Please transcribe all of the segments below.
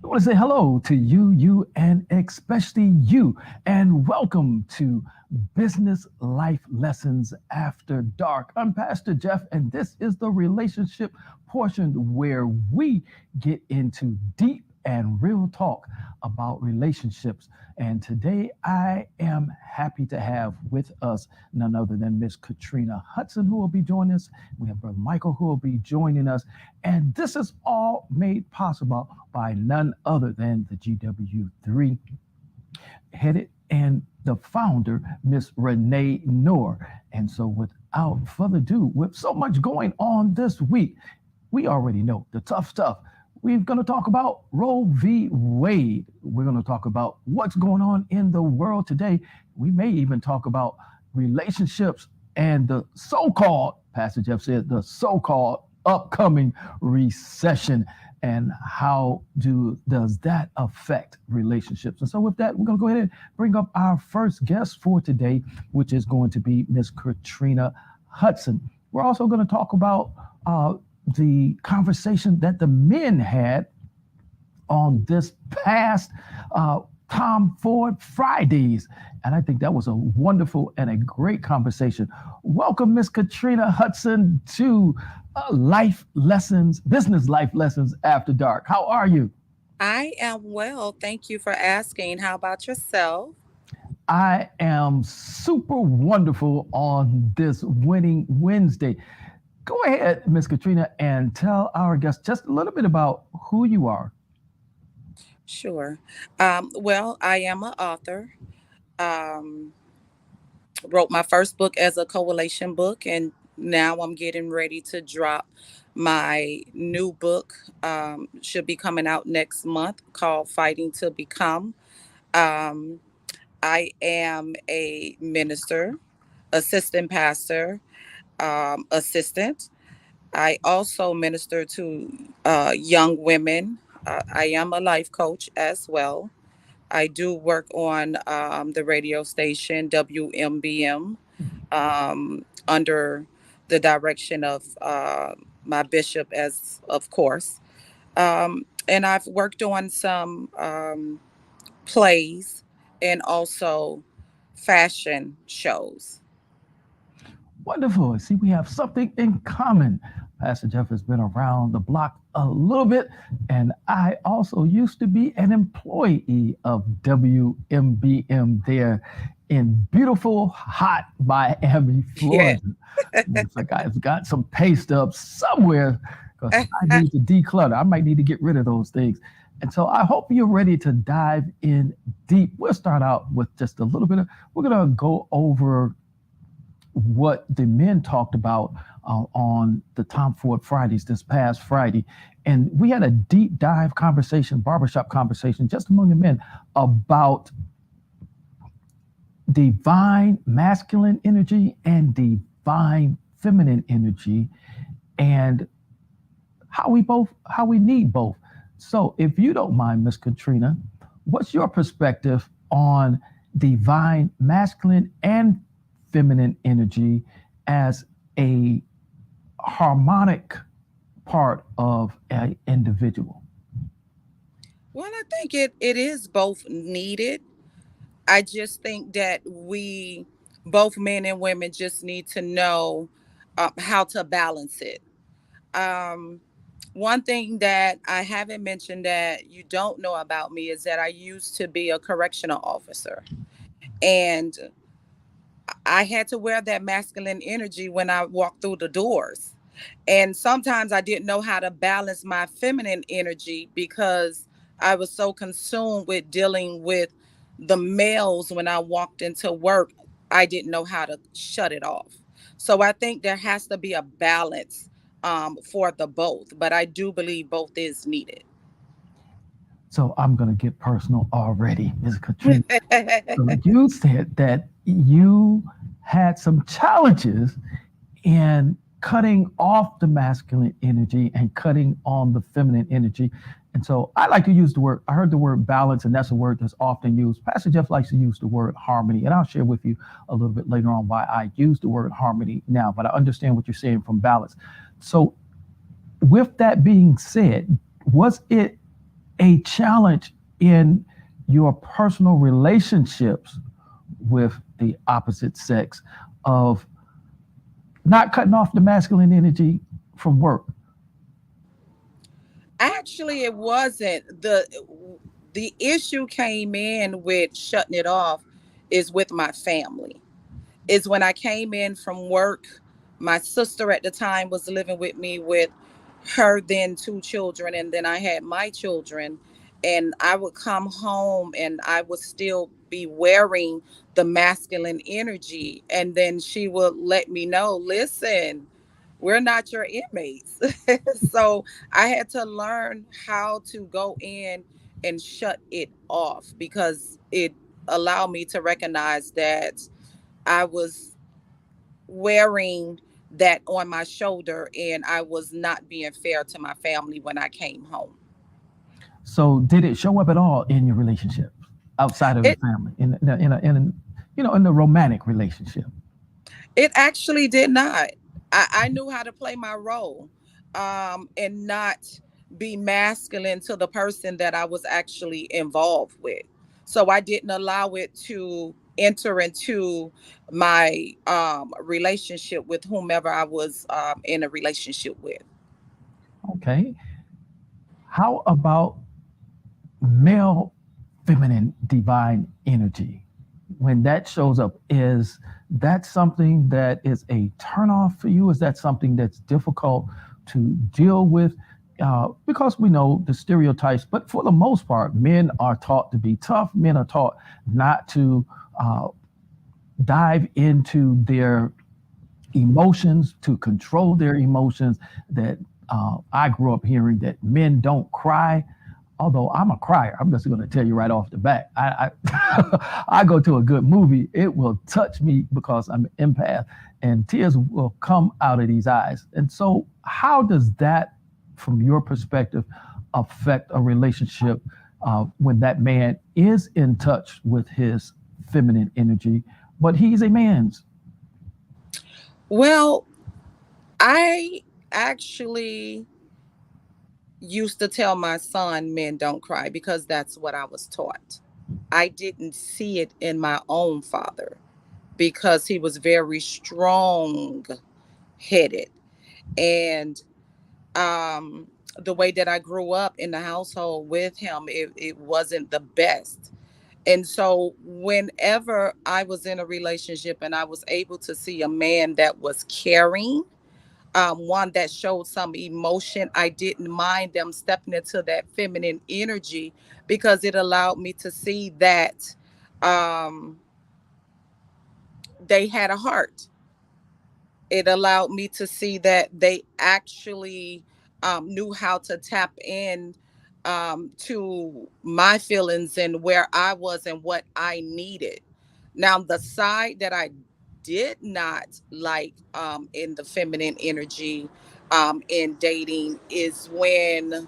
I want to say hello to you, and especially you, and welcome to Business Life Lessons After Dark. I'm Pastor Jeff, and this is the relationship portion where we get into deep and real talk about relationships. And today I am happy to have with us none other than Miss Katrina Hudson, who will be joining us. We have Brother Michael, who will be joining us. And this is all made possible by none other than the GW3 headed and the founder, Miss Renee Noor. And so, without further ado, with so much going on this week, we already know the tough stuff. We're going to talk about Roe v. Wade. We're going to talk about what's going on in the world today. We may even talk about relationships and the so called, Pastor Jeff said, the so called upcoming recession and how does that affect relationships. And so with that, we're going to go ahead and bring up our first guest for today, which is going to be Miss Katrina Hudson. We're also going to talk about the conversation that the men had on this past Tom Ford Fridays. And I think that was a wonderful and a great conversation. Welcome, Miss Katrina Hudson, to Life Lessons, Business Life Lessons After Dark. How are you? I am well. Thank you for asking. How about yourself? I am super wonderful on this winning Wednesday. Go ahead, Miss Katrina, and tell our guests just a little bit about who you are. Sure. Well, I am an author. Um, Wrote my first book as a coalition book, and now I'm getting ready to drop my new book. Should be coming out next month called Fighting to Become. Um, I am a minister, assistant pastor, assistant. I also minister to young women. I am a life coach as well. I do work on the radio station WMBM under the direction of my bishop, as of course. And I've worked on some plays and also fashion shows. Wonderful. See, we have something in common. Pastor Jeff has been around the block a little bit, and I also used to be an employee of WMBM there in beautiful, hot Miami, Yeah. Florida. Looks like I've got some pay stubs somewhere because I need to declutter. I might need to get rid of those things. And so I hope you're ready to dive in deep. We'll start out with just a little bit of, we're going to go over what the men talked about on the Tom Ford Fridays this past Friday. And we had a deep dive conversation, barbershop conversation, just among the men about divine masculine energy and divine feminine energy and how we need both. So if you don't mind, Miss Katrina, what's your perspective on divine masculine and feminine energy as a harmonic part of an individual? Well, I think it is both needed. I just think that both men and women, just need to know how to balance it. Um, One thing that I haven't mentioned that you don't know about me is that I used to be a correctional officer. And I had to wear that masculine energy when I walked through the doors. And sometimes I didn't know how to balance my feminine energy because I was so consumed with dealing with the males when I walked into work. I didn't know how to shut it off. So I think there has to be a balance for the both, but I do believe both is needed. So I'm going to get personal already, Ms. Katrina. So you said that you had some challenges in cutting off the masculine energy and cutting on the feminine energy. And so I like to use the word, I heard the word balance, and that's a word that's often used. Pastor Jeff likes to use the word harmony, and I'll share with you a little bit later on why I use the word harmony now, but I understand what you're saying from balance. So, with that being said, was it a challenge in your personal relationships with the opposite sex of not cutting off the masculine energy from work? Actually, it wasn't. The issue came in with shutting it off is with my family. Is when I came in from work. My sister at the time was living with me with her then two children, and then I had my children. And I would come home and I would still be wearing the masculine energy. And then she would let me know, listen, we're not your inmates. So I had to learn how to go in and shut it off because it allowed me to recognize that I was wearing that on my shoulder and I was not being fair to my family when I came home. So did it show up at all in your relationships outside of the It family, in the romantic relationship? it actually did not. I knew how to play my role and not be masculine to the person that I was actually involved with. So I didn't allow it to enter into my relationship with whomever I was in a relationship with. Okay. How about male feminine divine energy? When that shows up, is that something that is a turnoff for you? Is that something that's difficult to deal with? Because we know the stereotypes, but for the most part, men are taught to be tough. Men are taught not to uh, dive into their emotions, to control their emotions. That I grew up hearing that men don't cry. Although I'm a crier, I'm just going to tell you right off the bat. I go to a good movie, it will touch me because I'm an empath, and tears will come out of these eyes. And so, how does that, from your perspective, affect a relationship when that man is in touch with his feminine energy, but he's a man's? Well, I actually used to tell my son men don't cry because that's what I was taught. I didn't see it in my own father because he was very strong headed. And the way that I grew up in the household with him, it wasn't the best. And so, whenever I was in a relationship and I was able to see a man that was caring, one that showed some emotion, I didn't mind them stepping into that feminine energy because it allowed me to see that um, they had a heart. It allowed me to see that they actually knew how to tap in to my feelings and where I was and what I needed. Now, the side that I did not like in the feminine energy in dating is when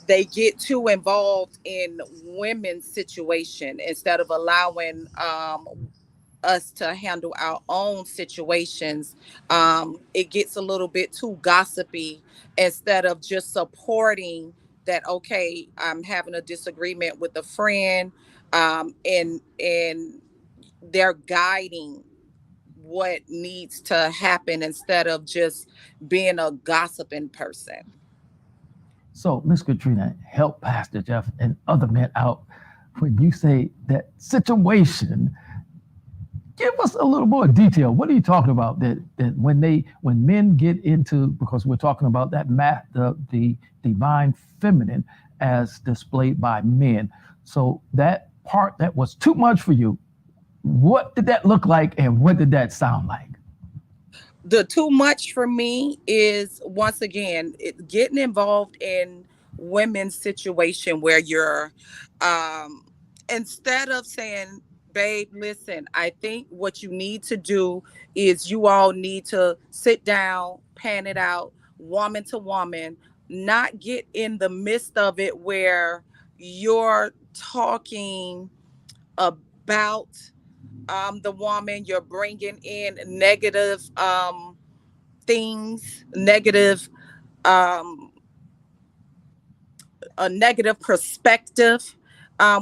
they get too involved in women's situation instead of allowing us to handle our own situations. It gets a little bit too gossipy instead of just supporting that. Okay, I'm having a disagreement with a friend, and they're guiding what needs to happen instead of just being a gossiping person. So, Miss Katrina, help Pastor Jeff and other men out when you say that situation. Give us a little more detail. What are you talking about? That when men get into, because we're talking about that the divine feminine as displayed by men. So that part that was too much for you, what did that look like, and what did that sound like? The too much for me is once again getting involved in women's situation where you're um instead of saying, babe, listen, I think what you need to do is you all need to sit down, pan it out, woman to woman, not get in the midst of it where you're talking about the woman, you're bringing in negative things, negative um, a negative perspective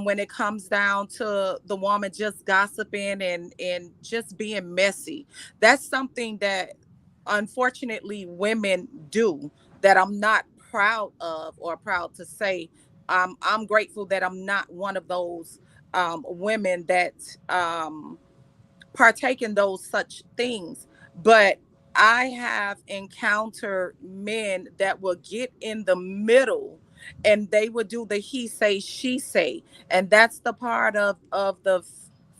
when it comes down to the woman just gossiping and just being messy. That's something that unfortunately women do that I'm not proud of or proud to say. I'm grateful that I'm not one of those women that partake in those such things. But I have encountered men that will get in the middle and they would do the he say she say, and that's the part of the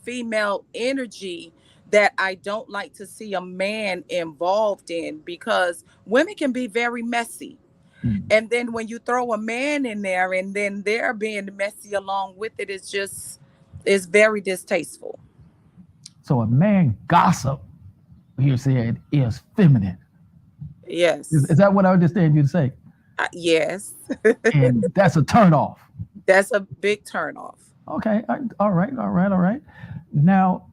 female energy that I don't like to see a man involved in, because women can be very messy. Mm. And then when you throw a man in there and then they're being messy along with it, it's just, it's very distasteful. So a man gossip, you said, is feminine. Is Yes. that what I understand you to say? Yes. And that's a turn off. That's a big turnoff. Okay. All right. All right. All right. Now,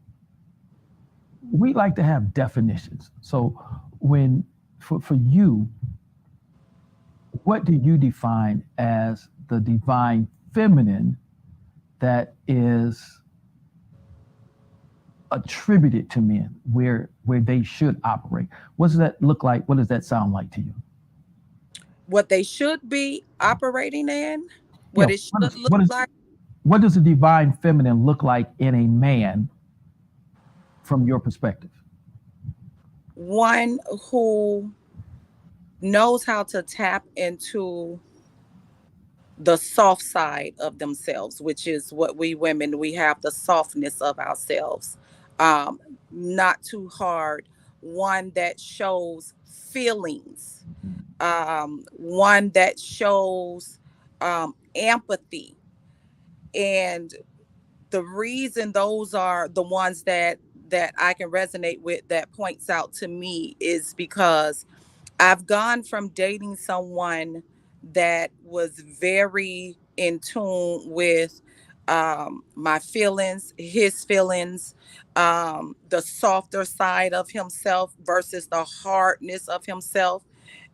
we like to have definitions. So, when for you, what do you define as the divine feminine that is attributed to men, where they should operate? What does that look like? What does that sound like to you? What they should be operating in, Yeah. what it should look like. What does the divine feminine look like in a man from your perspective? One who knows how to tap into the soft side of themselves, which is what we women, we have the softness of ourselves. Um, Not too hard. One that shows feelings. One that shows empathy. And the reason those are the ones that I can resonate with, that points out to me, is because I've gone from dating someone that was very in tune with my feelings, his feelings, the softer side of himself versus the hardness of himself.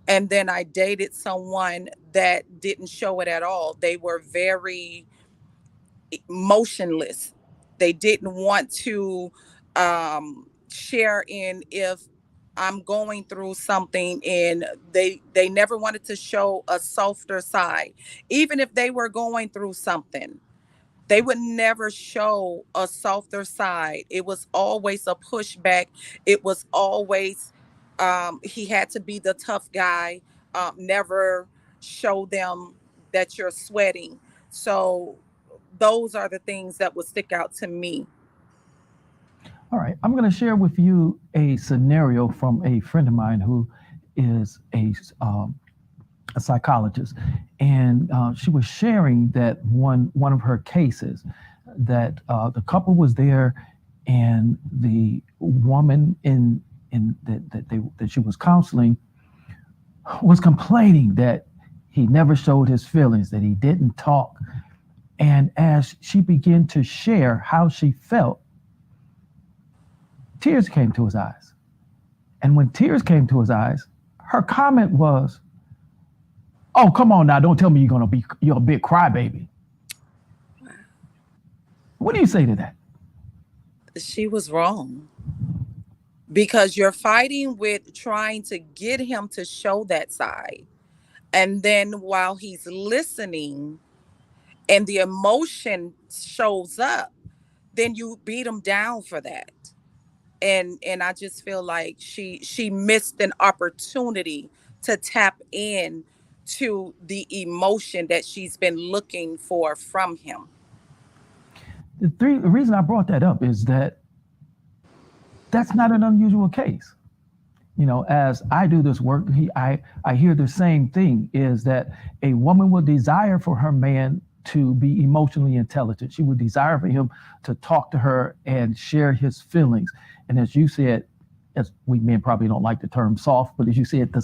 And then I dated someone that didn't show it at all. They were very motionless. They didn't want to share in if I'm going through something, and they never wanted to show a softer side. Even if they were going through something, they would never show a softer side. It was always a pushback. It was always he had to be the tough guy. Never show them that you're sweating. So those are the things that would stick out to me. All right, I'm going to share with you a scenario from a friend of mine who is a psychologist, and she was sharing that one of her cases, that the couple was there, and the woman in that she was counseling was complaining that he never showed his feelings, that he didn't talk, and as she began to share how she felt, tears came to his eyes. And when tears came to his eyes, her comment was, "Oh, come on now, don't tell me you're a big crybaby." What do you say to that? She was wrong, because you're fighting with trying to get him to show that side. And then while he's listening and the emotion shows up, then you beat him down for that. And I just feel like she missed an opportunity to tap in to the emotion that she's been looking for from him. The reason I brought that up is that that's not an unusual case. As I do this work, I hear the same thing, is that a woman will desire for her man to be emotionally intelligent. She would desire for him to talk to her and share his feelings. And as you said, as we men probably don't like the term soft, but as you said, the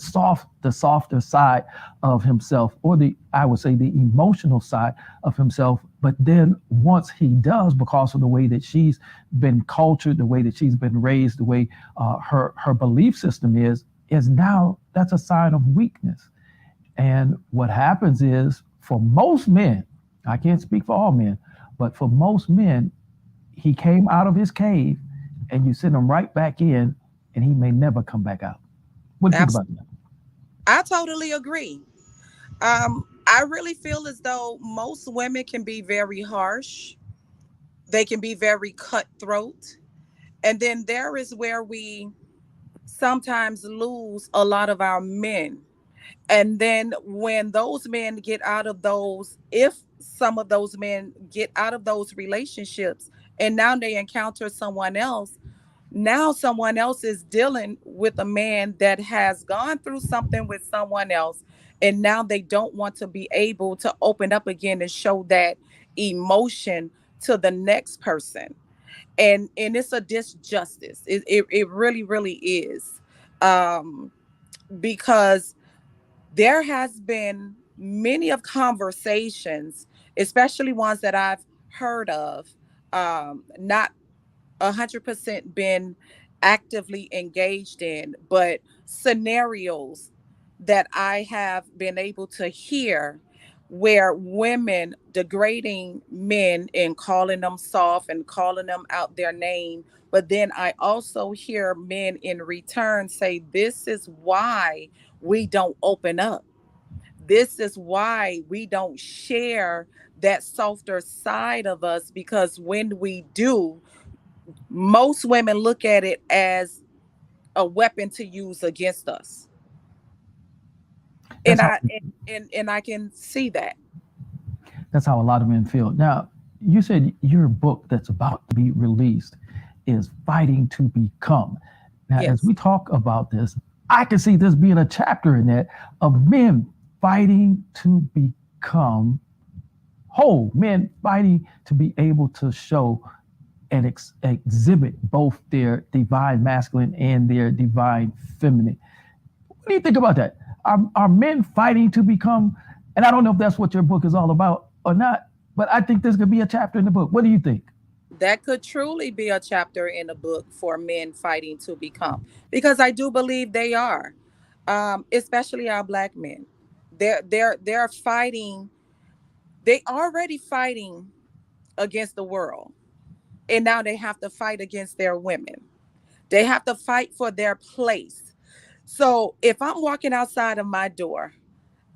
softer side of himself, or I would say the emotional side of himself. But then once he does, because of the way that she's been cultured, the way that she's been raised, the way her belief system is now, that's a sign of weakness. And what happens is, for most men, I can't speak for all men, but for most men, he came out of his cave and you send him right back in and he may never come back out. What do you think about Absolutely. that? I totally agree. I really feel as though most women can be very harsh. They can be very cutthroat. And then there is where we sometimes lose a lot of our men. And then when those men get out of those, if some of those men get out of those relationships and now they encounter someone else, now someone else is dealing with a man that has gone through something with someone else. And now they don't want to be able to open up again and show that emotion to the next person. And it's a disjustice. It really, really is. Um, because there has been many of conversations, especially ones that I've heard of, not 100% been actively engaged in, but scenarios that I have been able to hear where women degrading men and calling them soft and calling them out their name. But then I also hear men in return say, this is why we don't open up. This is why we don't share that softer side of us, because when we do, most women look at it as a weapon to use against us. That's And how and I can see that. that's how a lot of men feel. Now, you said your book that's about to be released is Fighting to Become. Now, as Yes. we talk about this, I can see this being a chapter in that of men fighting to become whole, men fighting to be able to show and exhibit both their divine masculine and their divine feminine. What do you think about that? Are men fighting to become? And I don't know if that's what your book is all about or not, but I think there's going to be a chapter in the book. What do you think? That could truly be a chapter in a book for men fighting to become, because I do believe they are, especially our black men. They're fighting. They already fighting against the world, and now they have to fight against their women. They have to fight for their place. So if I'm walking outside of my door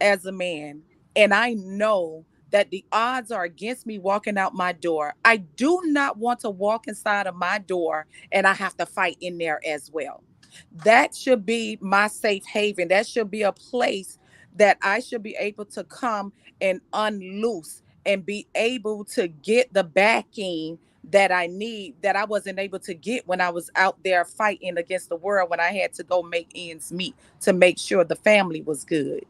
as a man and I know that the odds are against me walking out my door, I do not want to walk inside of my door and I have to fight in there as well. That should be my safe haven. That should be a place that I should be able to come and unloose and be able to get the backing that I need, that I wasn't able to get when I was out there fighting against the world, when I had to go make ends meet to make sure the family was good.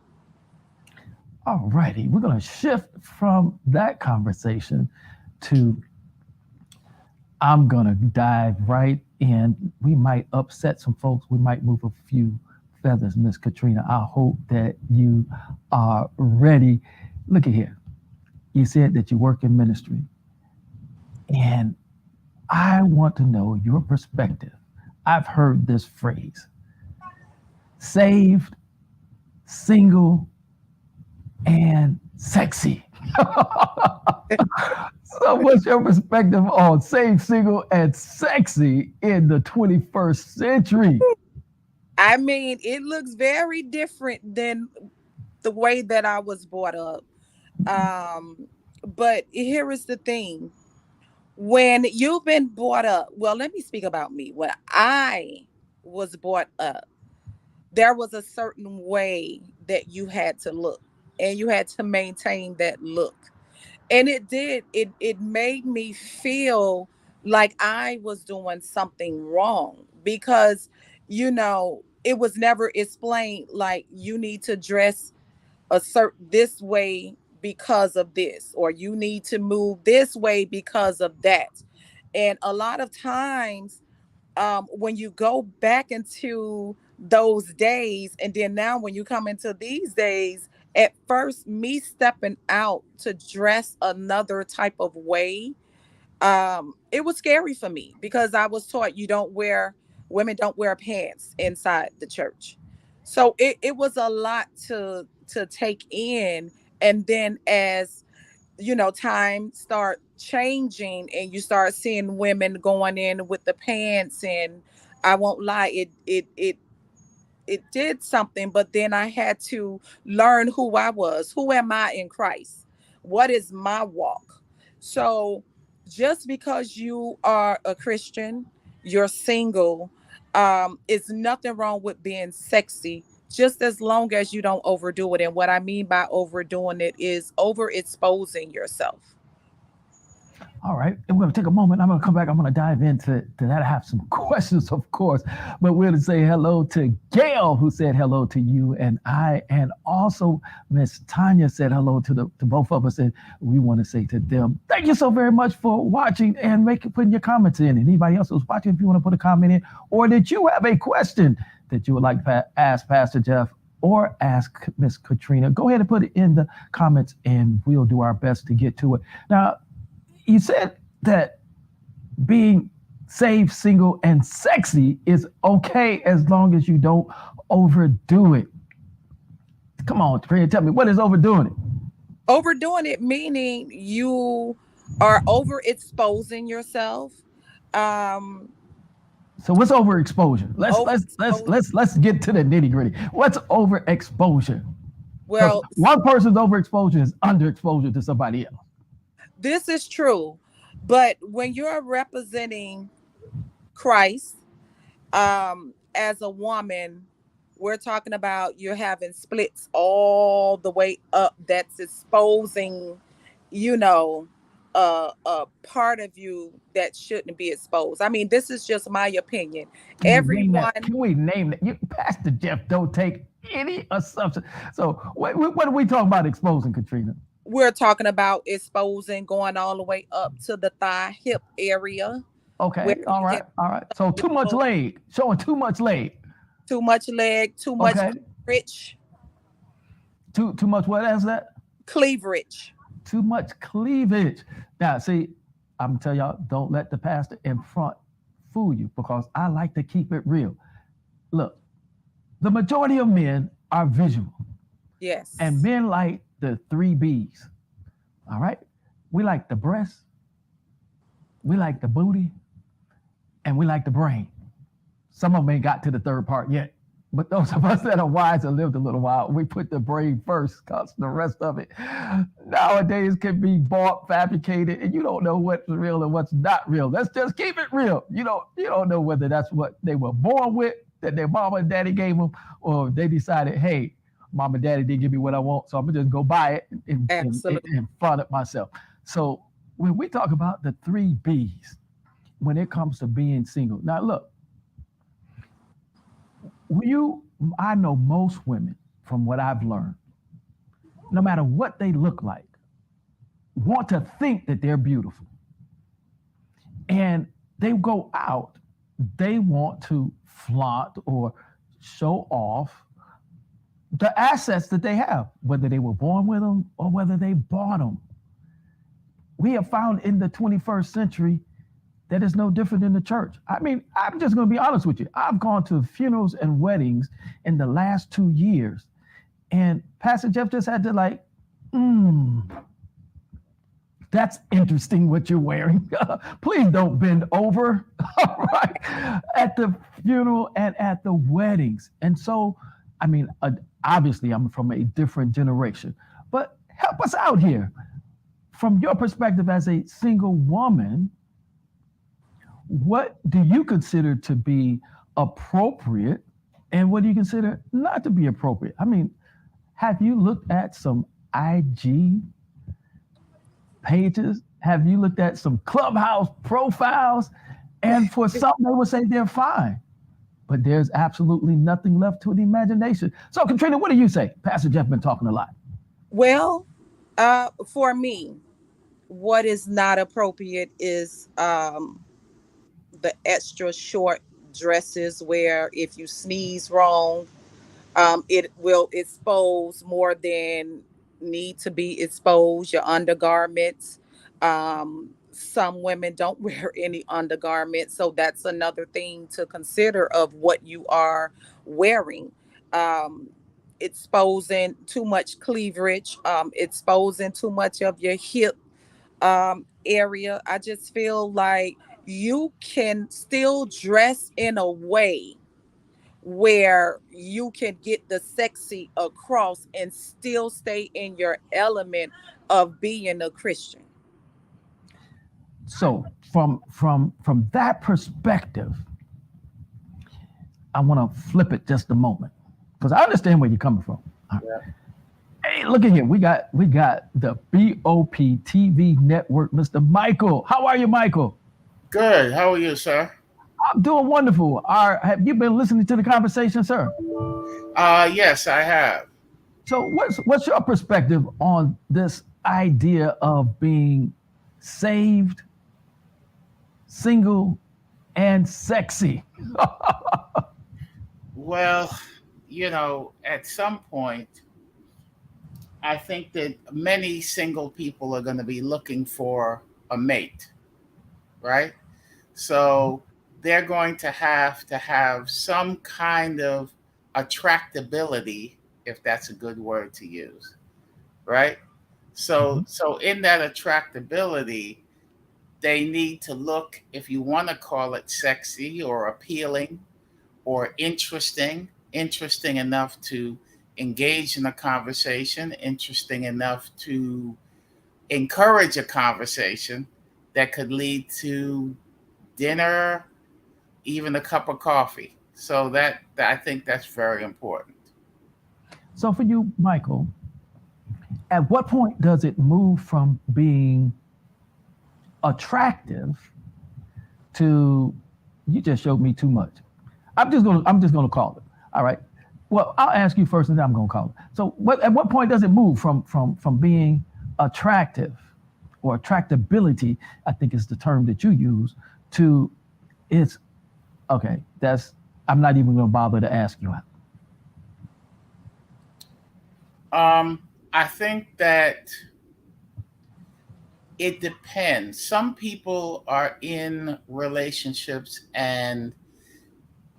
All righty, we're going to shift from that conversation to I'm going to dive right in. We might upset some folks. We might move a few feathers, Miss Katrina. I hope that you are ready. Look at here. You said that you work in ministry, and I want to know your perspective. I've heard this phrase saved, single, and sexy. So, what's your perspective on saved, single, and sexy in the 21st century? I mean, it looks very different than the way that I was brought up. Um, but here is the thing. When you've been brought up, well, let me speak about me. When I was brought up, there was a certain way that you had to look and you had to maintain that look. And it made me feel like I was doing something wrong, because it was never explained like you need to dress a certain this way because of this, or you need to move this way because of that. And a lot of times, when you go back into those days, and then now when you come into these days, at first, me stepping out to dress another type of way, it was scary for me, because I was taught you don't wear women don't wear pants inside the church. So it was a lot to take in. And then as time start changing and you start seeing women going in with the pants, and I won't lie, it did something. But then I had to learn who I was. Who am I in Christ? What is my walk? So just because you are a Christian, you're single, is nothing wrong with being sexy, just as long as you don't overdo it. And what I mean by overdoing it is overexposing yourself. All right, and we're going to take a moment. I'm going to come back. I'm going to dive into that. I have some questions, of course, but we're going to say hello to Gail, who said hello to you and I, and also Miss Tanya said hello to both of us, and we want to say to them, thank you so very much for watching and putting your comments in. And anybody else who's watching, if you want to put a comment in, or did you have a question that you would like to ask Pastor Jeff or ask Miss Katrina, go ahead and put it in the comments, and we'll do our best to get to it. Now, you said that being saved, single, and sexy is okay as long as you don't overdo it. Come on, Trina, tell me, what is overdoing it? Overdoing it meaning you are overexposing yourself. Um, So what's overexposure? Let's let's let's Overexposing. let's let's get to the nitty gritty. What's overexposure? Because Well, one person's overexposure is underexposure to somebody else. this is true, but when you're representing Christ, as a woman, we're talking about you're having splits all the way up that's exposing, you know, a part of you that shouldn't be exposed. I mean, this is just my opinion. Can we name that? Everyone, Can we name that? Pastor Jeff don't take any assumption. So what are we talking about exposing, Katrina? we're talking about exposing going all the way up to the thigh hip area where Okay, you can all right. So too much feel leg, showing too much leg. too much leg, too much Okay, cleavage, too much. What is that? cleavage. Too much cleavage. Now, see, I'm tell y'all, don't let the pastor in front fool you because I like to keep it real. Look, the majority of men are visual, and Yes. men like the three B's. All right, we like the breast, we like the booty, and we like the brain. Some of them ain't got to the third part yet. But those of us that are wise and lived a little while, we put the brain first because the rest of it nowadays can be bought, fabricated, and you don't know what's real and what's not real. Let's just keep it real. You don't know whether that's what they were born with, that their mama and daddy gave them, or they decided, hey, mom and daddy didn't give me what I want, so I'm gonna just go buy it Absolutely. and front it myself. So when we talk about the three B's, when it comes to being single, now look, you I know most women from what I've learned, no matter what they look like, want to think that they're beautiful. And they go out, they want to flaunt or show off the assets that they have, whether they were born with them or whether they bought them. We have found in the 21st century that is no different than the church. I mean, I'm just going to be honest with you. I've gone to funerals and weddings in the last 2 years, and Pastor Jeff just had to like, mm, that's interesting what you're wearing. Please don't bend over. All right. At the funeral and at the weddings. And so, I mean, obviously, I'm from a different generation, but help us out here. From your perspective as a single woman, what do you consider to be appropriate and what do you consider not to be appropriate? I mean, have you looked at some IG pages? Have you looked at some clubhouse profiles? And for some, they would say they're fine, but there's absolutely nothing left to the imagination. So, Katrina, what do you say? Pastor Jeff been talking a lot. Well, for me, what is not appropriate is the extra short dresses where if you sneeze wrong, it will expose more than need to be exposed. Your undergarments. Some women don't wear any undergarments, so that's another thing to consider of what you are wearing. Um, exposing too much cleavage, exposing too much of your hip area. I just feel like you can still dress in a way where you can get the sexy across and still stay in your element of being a Christian. So from that perspective, I want to flip it just a moment because I understand where you're coming from. Yeah. Hey, look at here. We got the BOP TV network, Mr. Michael. How are you, Michael? Good. How are you, sir? I'm doing wonderful. Have you been listening to the conversation, sir? Yes, I have. So what's your perspective on this idea of being saved, single, and sexy? Well, at some point, I think that many single people are going to be looking for a mate, right? So they're going to have some kind of attractability, if that's a good word to use, right? So Mhm. so in that attractability, they need to look, if you want to call it sexy or appealing or interesting enough to engage in a conversation, interesting enough to encourage a conversation that could lead to dinner, even a cup of coffee. So I think that's very important. So for you, Michael, at what point does it move from being attractive to you just showed me too much? I'm just gonna call it. All right. Well, I'll ask you first, and then I'm gonna call it. So, at what point does it move from being attractive or attractability? I think is the term that you use to it's okay. That's I'm not even gonna bother to ask you. I think that it depends. Some people are in relationships and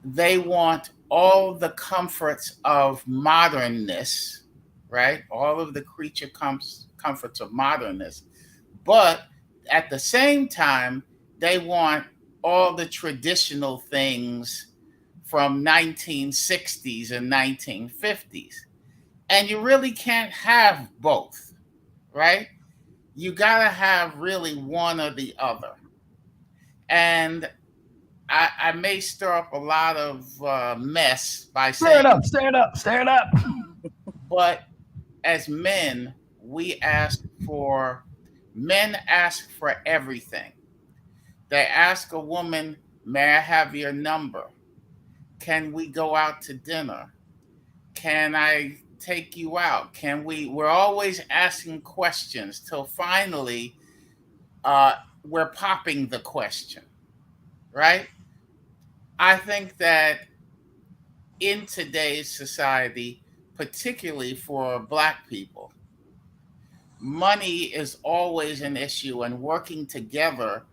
they want all the comforts of modernness, right? All of the comforts of modernness. But at the same time, they want all the traditional things from 1960s and 1950s. And you really can't have both, right? You got to have really one or the other. And I may stir up a lot of mess by Stir it saying, up, stir it up, stir it up. but as men, men ask for everything. They ask a woman, may I have your number? Can we go out to dinner? Can I take you out? We're always asking questions till finally uh, we're popping the question, right? I think that in today's society, particularly for Black people, money is always an issue, and working together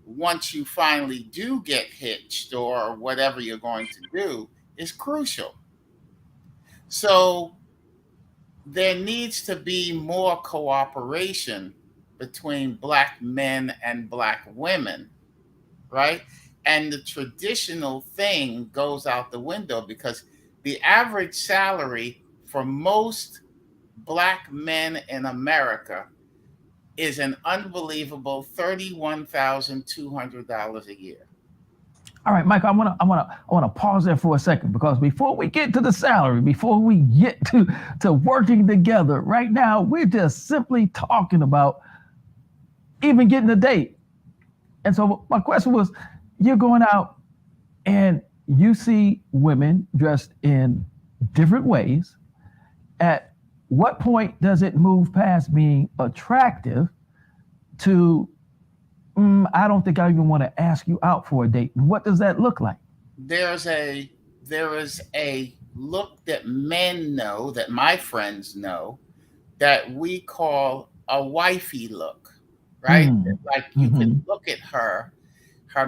once you finally do get hitched or whatever you're going to do is crucial. So there needs to be more cooperation between Black men and Black women, right? And the traditional thing goes out the window because the average salary for most Black men in America is an unbelievable $31,200 a year. All right, Michael, I wanna pause there for a second because before we get to the salary, before we get to working together, right now we're just simply talking about even getting a date. And so my question was, you're going out and you see women dressed in different ways. At what point does it move past being attractive to I don't think I even want to ask you out for a date? What does that look like? There's a there is a look that men know, that my friends know, that we call a wifey look, right? Mm, Like you can hmm look at her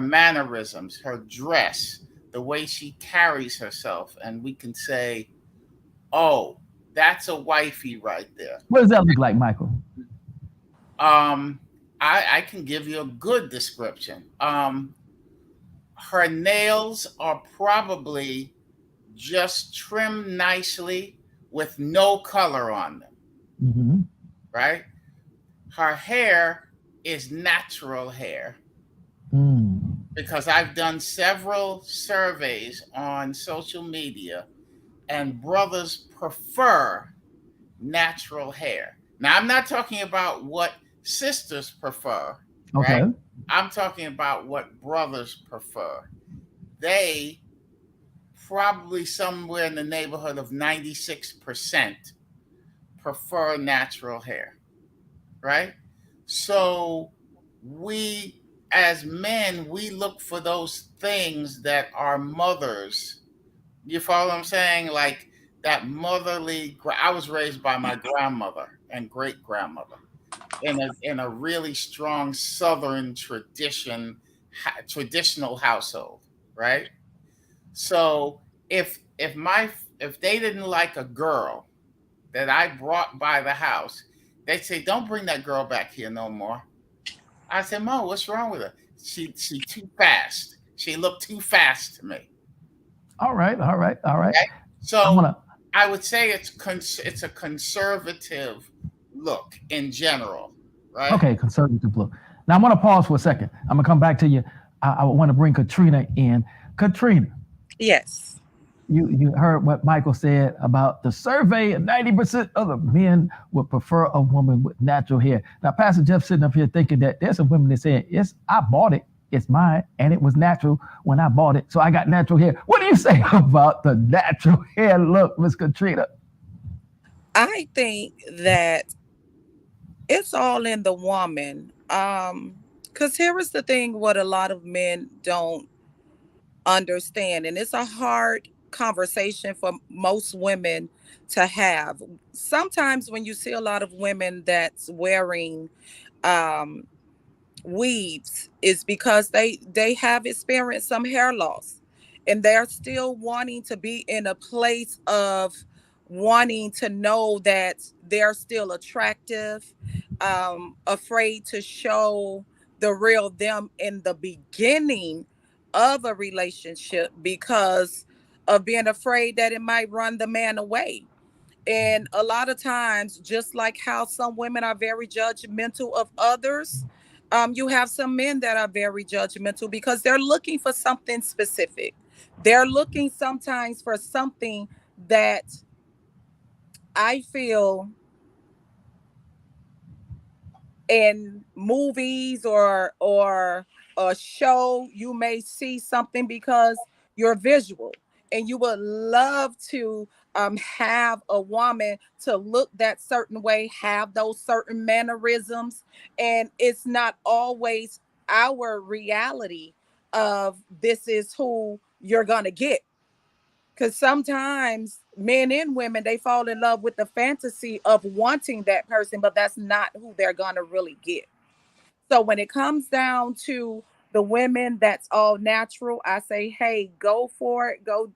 mannerisms, her dress, the way she carries herself, and we can say, "Oh." That's a wifey right there. What does that look like, Michael? Um, I can give you a good description. Her nails are probably just trimmed nicely with no color on them, Mm-hmm. right? Her hair is natural hair Mm. because I've done several surveys on social media, and brothers prefer natural hair. Now, I'm not talking about what sisters prefer, right? Okay. I'm talking about what brothers prefer. They probably somewhere in the neighborhood of 96% prefer natural hair, right? So we, as men, we look for those things that our mothers, you follow what I'm saying? Like that motherly, I was raised by my grandmother and great grandmother in a really strong Southern traditional household, right? So if they didn't like a girl that I brought by the house, they'd say, "Don't bring that girl back here no more." I said, "Mo, what's wrong with her? She too fast. She looked too fast to me." All right. All right. All right. Okay? I So want to. I would say it's a conservative look in general, right? Okay, conservative look. Now I'm going to pause for a second. I'm going to come back to you. I want to bring Katrina in. Katrina, Yes. you heard what Michael said about the survey, and 90% of the men would prefer a woman with natural hair. Now, Pastor Jeff sitting up here thinking that there's some women that say, "Yes, I bought it. It's mine, and it was natural when I bought it, so I got natural hair." What do you say about the natural hair look, Miss Katrina? I think that it's all in the woman. Because here is the thing what a lot of men don't understand, and it's a hard conversation for most women to have. Sometimes when you see a lot of women that's wearing um weaves is because they have experienced some hair loss, and they're still wanting to be in a place of wanting to know that they're still attractive, afraid to show the real them in the beginning of a relationship because of being afraid that it might run the man away. And a lot of times, just like how some women are very judgmental of others, you have some men that are very judgmental because they're looking for something specific. They're looking sometimes for something that I feel in movies or a show you may see something because you're visual and you would love to have a woman to look that certain way, have those certain mannerisms, and it's not always our reality of this is who you're gonna get, because sometimes men and women they fall in love with the fantasy of wanting that person, but that's not who they're gonna really get. So when it comes down to the women that's all natural, I say, hey, go for it. Go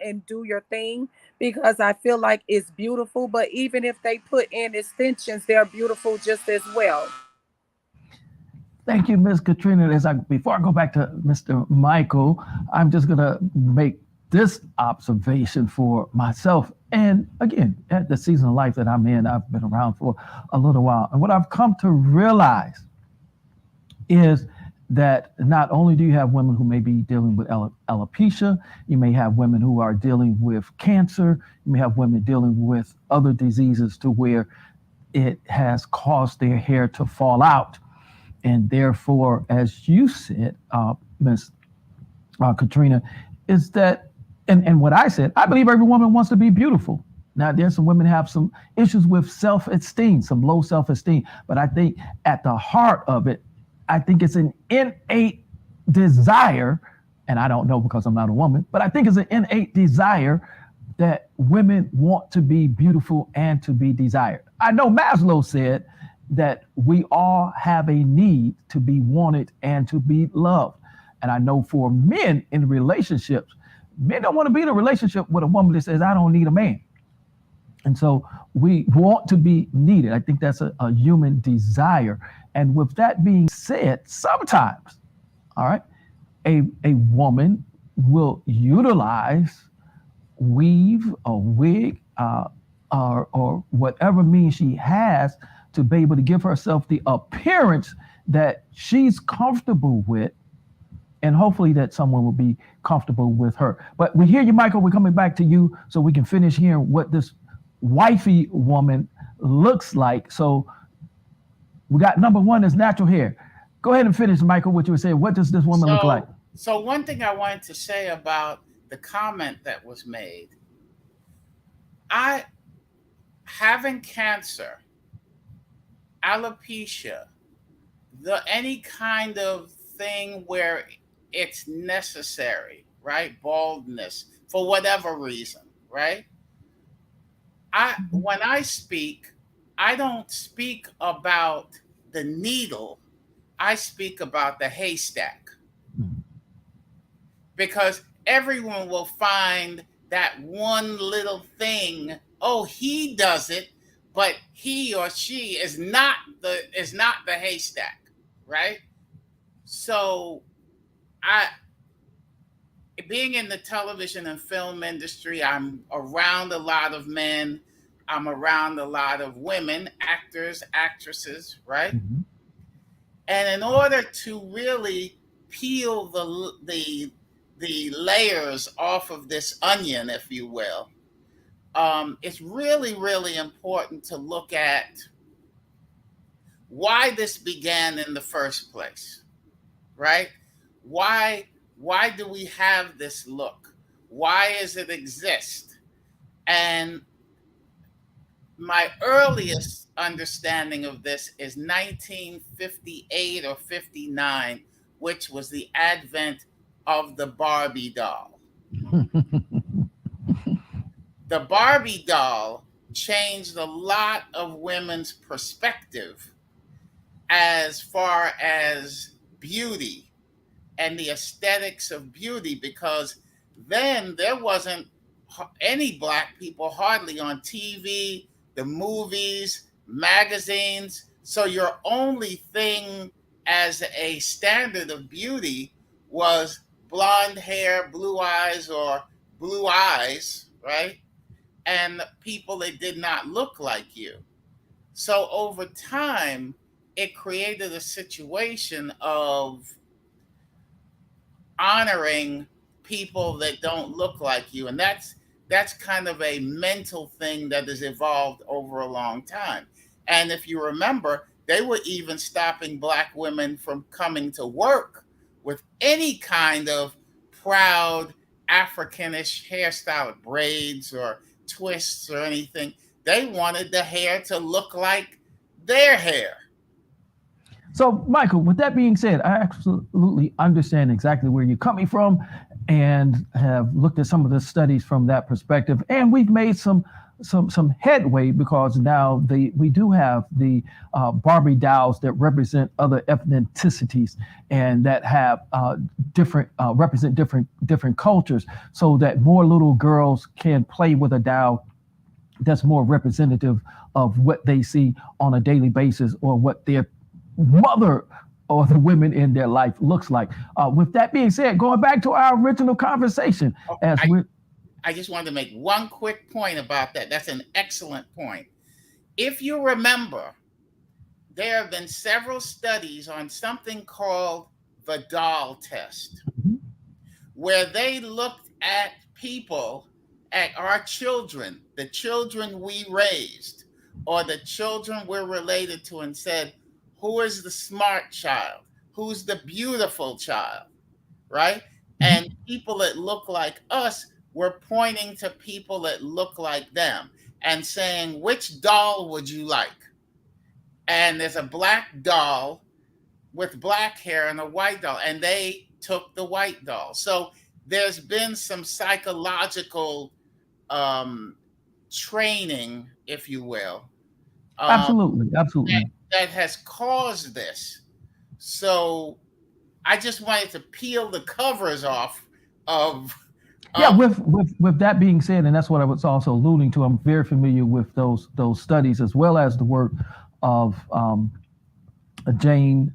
and do your thing because I feel like it's beautiful. But even if they put in extensions, they're beautiful just as well. Thank you, Miss Katrina. Before I go back to Mr. Michael, I'm just gonna make this observation for myself. And again, at the season of life that I'm in, I've been around for a little while. And what I've come to realize is that not only do you have women who may be dealing with alopecia, you may have women who are dealing with cancer, you may have women dealing with other diseases to where it has caused their hair to fall out. And therefore, as you said, Miss Katrina, is that, and what I said, I believe every woman wants to be beautiful. Now, there's some women have some issues with self-esteem, some low self-esteem, but I think at the heart of it, I think it's an innate desire, and I don't know because I'm not a woman, but I think it's an innate desire that women want to be beautiful and to be desired. I know Maslow said that we all have a need to be wanted and to be loved. And I know for men in relationships, men don't want to be in a relationship with a woman that says, "I don't need a man." And so we want to be needed. I think that's a human desire. And with that being said, sometimes, all right, a woman will utilize weave or wig or whatever means she has to be able to give herself the appearance that she's comfortable with, and hopefully that someone will be comfortable with her. But we hear you, Michael. We're coming back to you so we can finish hearing what this wifey woman looks like. So we got number one is natural hair. Go ahead and finish, Michael, what you were saying. What does this woman look like? So one thing I wanted to say about the comment that was made, I having cancer, alopecia, the any kind of thing where it's necessary, right? Baldness for whatever reason, right? I when I speak, I don't speak about the needle. I speak about the haystack because everyone will find that one little thing. Oh, he does it, but he or she is not the haystack, right? So I being in the television and film industry, I'm around a lot of men. I'm around a lot of women, actors, actresses, right? Mhm. And in order to really peel the layers off of this onion, if you will, it's really really important to look at why this began in the first place, right? Why why do we have this look? Why does it exist? And my earliest understanding of this is 1958 or 59, which was the advent of the Barbie doll. The Barbie doll changed a lot of women's perspective as far as beauty and the aesthetics of beauty, because then there wasn't any black people hardly on TV, the movies, magazines. So your only thing as a standard of beauty was blonde hair, blue eyes, or blue eyes, right? And people that did not look like you. So over time, it created a situation of honoring people that don't look like you, and that's kind of a mental thing that has evolved over a long time. And if you remember, they were even stopping black women from coming to work with any kind of proud Africanish hairstyle, braids or twists or anything. They wanted the hair to look like their hair. So, Michael, with that being said, I absolutely understand exactly where you're coming from and have looked at some of the studies from that perspective. And we've made some headway because now we do have the Barbie dolls that represent other ethnicities and that have different represent different cultures, so that more little girls can play with a doll that's more representative of what they see on a daily basis or what their mother or the women in their life looks like. With that being said, going back to our original conversation, Oh, as I, we're I just wanted to make one quick point about that. That's an excellent point. If you remember, there have been several studies on something called the doll test, where they looked at people, at our children, the children we raised, or the children we're related to, and said, who is the smart child? Who's the beautiful child? Right? And people that look like us were pointing to people that look like them and saying, which doll would you like? And there's a black doll with black hair and a white doll, and they took the white doll. So there's been some psychological um, training, if you will, um, absolutely, that, absolutely. that has caused this. So I just wanted to peel the covers off of Yeah, Um, with that being said, and that's what I was also alluding to. I'm very familiar with those studies as well as the work of Jane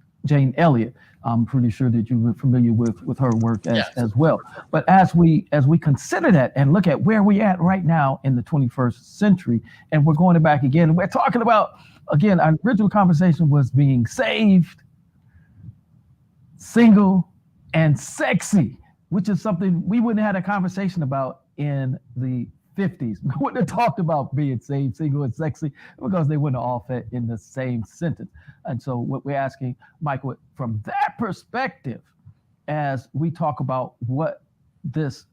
Elliott. I'm pretty sure that you were familiar with her work yes. as well. But as we consider that and look at where we at right now in the 21st century, and we're going back again, we're talking about again. Our original conversation was being saved, single, and sexy, which is something we wouldn't have had a conversation about in the 50s. We wouldn't have talked about being saved, single, and sexy because they wouldn't have all fit in the same sentence. And so, what we're asking, Michael, from that perspective, as we talk about what this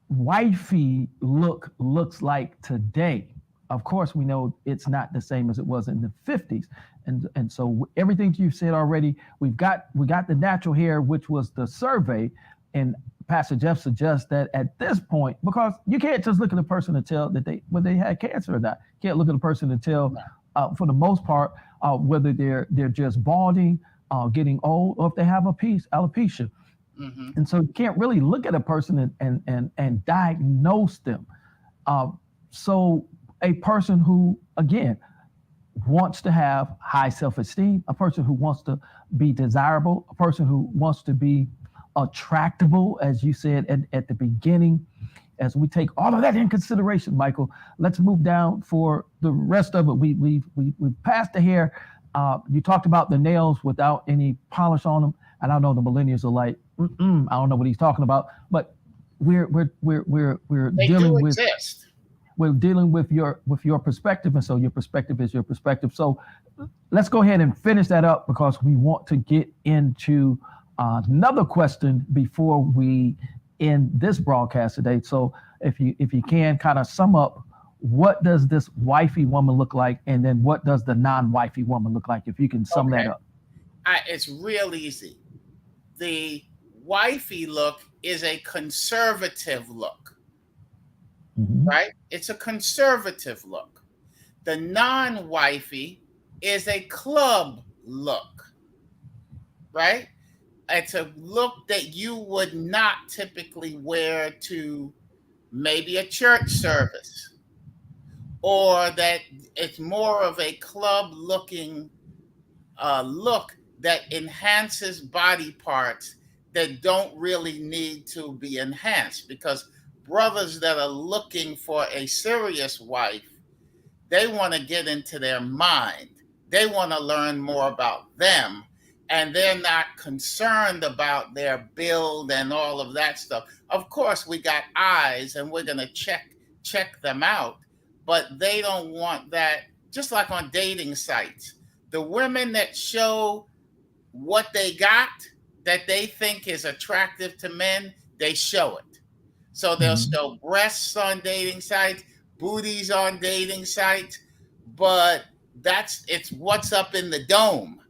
wifey looks like today. Of course, we know it's not the same as it was in the 50s. And so everything you've said already, we got the natural hair, which was the survey. And Pastor Jeff suggests that at this point, because you can't just look at a person and tell that whether they had cancer or not. You can't look at a person and tell, for the most part, whether they're just balding, getting old, or if they have alopecia. Hmm. And so you can't really look at a person and diagnose them. So a person who, again, wants to have high self-esteem, a person who wants to be desirable, a person who wants to be attractable, as you said at the beginning. As we take all of that in consideration, Michael, let's move down for the rest of it. We've passed the hair. You talked about the nails without any polish on them, and I know the millennials are like, I don't know what he's talking about, but we're They do dealing with exist. your perspective, and so your perspective is your perspective. So let's go ahead and finish that up because we want to get into another question before we end this broadcast today. So if you can kind of sum up, what does this wifey woman look like, and then what does the non-wifey woman look like? If you can sum that Okay. up. It's real easy. The wifey look is a conservative look, Mhm. right? It's a conservative look. The non wifey is a club look, right? It's a look that you would not typically wear to maybe a church service, or that it's more of a club looking look that enhances body parts that don't really need to be enhanced, because brothers that are looking for a serious wife, they want to get into their mind. They want to learn more about them, and they're not concerned about their build and all of that stuff. Of course, we got eyes and we're going to check them out, but they don't want that. Just like on dating sites, the women that show what they got that they think is attractive to men, they show it. So they'll Mhm. show breasts on dating sites, booties on dating sites, but it's what's up in the dome.